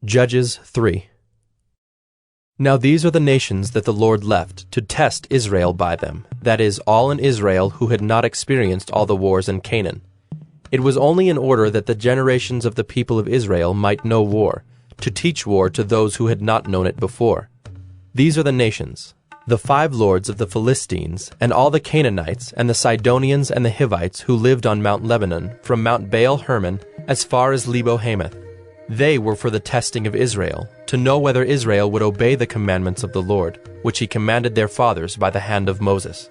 Judges 3. Now these are the nations that the Lord left to test Israel by them, that is, all in Israel who had not experienced all the wars in Canaan. It was only in order that the generations of the people of Israel might know war, to teach war to those who had not known it before. These are the nations, the 5 lords of the Philistines, and all the Canaanites, and the Sidonians and the Hivites who lived on Mount Lebanon, from Mount Baal Hermon as far as Lebo Hamath. They were for the testing of Israel, to know whether Israel would obey the commandments of the Lord, which he commanded their fathers by the hand of Moses.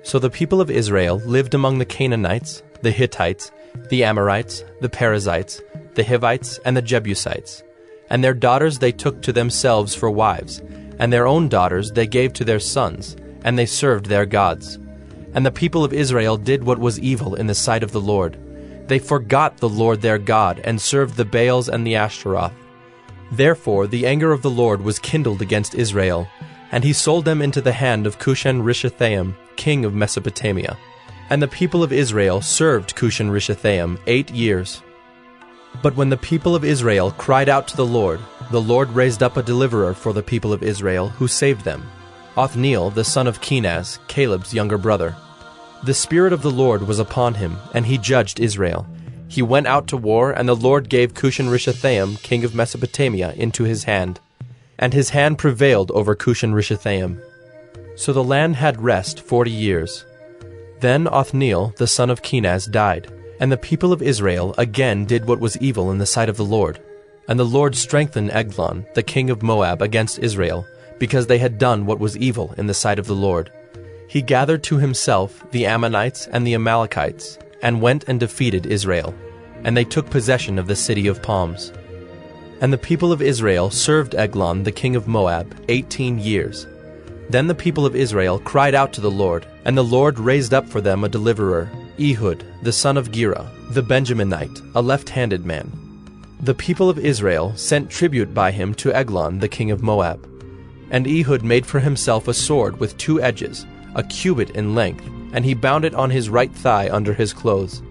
So the people of Israel lived among the Canaanites, the Hittites, the Amorites, the Perizzites, the Hivites, and the Jebusites. And their daughters they took to themselves for wives, and their own daughters they gave to their sons, and they served their gods. And the people of Israel did what was evil in the sight of the Lord. They forgot the Lord their God, and served the Baals and the Ashtaroth. Therefore the anger of the Lord was kindled against Israel, and he sold them into the hand of Cushan-Rishathaim, king of Mesopotamia. And the people of Israel served Cushan-Rishathaim 8 years. But when the people of Israel cried out to the Lord raised up a deliverer for the people of Israel, who saved them, Othniel the son of Kenaz, Caleb's younger brother. The Spirit of the Lord was upon him, and he judged Israel. He went out to war, and the Lord gave Cushan-Rishathaim, king of Mesopotamia, into his hand. And his hand prevailed over Cushan-Rishathaim. So the land had rest 40 years. Then Othniel the son of Kenaz died, and the people of Israel again did what was evil in the sight of the Lord. And the Lord strengthened Eglon, the king of Moab, against Israel, because they had done what was evil in the sight of the Lord. He gathered to himself the Ammonites and the Amalekites, and went and defeated Israel, and they took possession of the city of palms. And the people of Israel served Eglon the king of Moab 18 years. Then the people of Israel cried out to the Lord, and the Lord raised up for them a deliverer, Ehud the son of Gera, the Benjaminite, a left-handed man. The people of Israel sent tribute by him to Eglon the king of Moab. And Ehud made for himself a sword with 2 edges, a cubit in length, and he bound it on his right thigh under his clothes.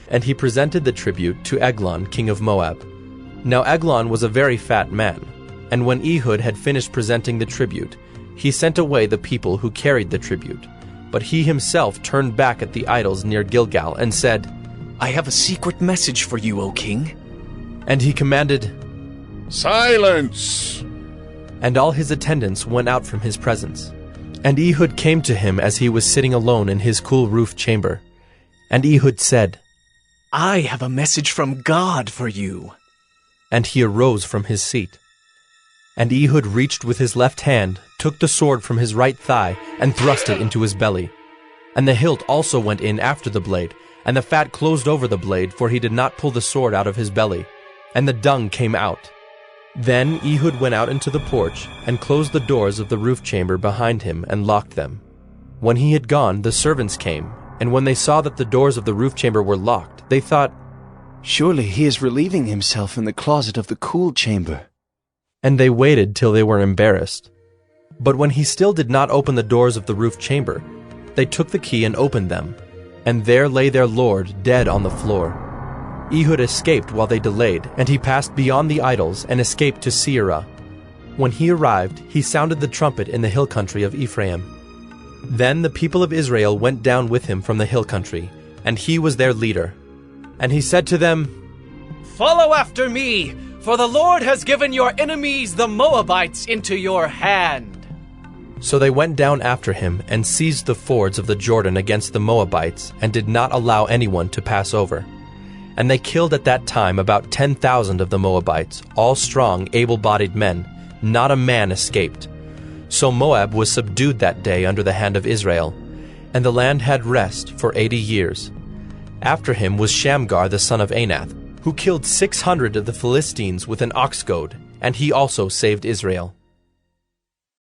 And he presented the tribute to Eglon king of Moab. Now Eglon was a very fat man, and when Ehud had finished presenting the tribute, he sent away the people who carried the tribute. But he himself turned back at the idols near Gilgal, and said, I have a secret message for you, O king. And he commanded, Silence! And all his attendants went out from his presence. And Ehud came to him as he was sitting alone in his cool roof chamber. And Ehud said, I have a message from God for you. And he arose from his seat. And Ehud reached with his left hand, took the sword from his right thigh, and thrust it into his belly. And the hilt also went in after the blade, and the fat closed over the blade, for he did not pull the sword out of his belly. And the dung came out. Then Ehud went out into the porch, and closed the doors of the roof chamber behind him, and locked them. When he had gone, the servants came, and when they saw that the doors of the roof chamber were locked, they thought, Surely he is relieving himself in the closet of the cool chamber. And they waited till they were embarrassed. But when he still did not open the doors of the roof chamber, they took the key and opened them, and there lay their lord dead on the floor. Ehud escaped while they delayed, and he passed beyond the idols and escaped to Seirah. When he arrived, he sounded the trumpet in the hill country of Ephraim. Then the people of Israel went down with him from the hill country, and he was their leader. And he said to them, Follow after me, for the Lord has given your enemies the Moabites into your hand. So they went down after him and seized the fords of the Jordan against the Moabites, and did not allow anyone to pass over. And they killed at that time about 10,000 of the Moabites, all strong, able-bodied men. Not a man escaped. So Moab was subdued that day under the hand of Israel, and the land had rest for 80 years. After him was Shamgar the son of Anath, who killed 600 of the Philistines with an ox goad, and he also saved Israel.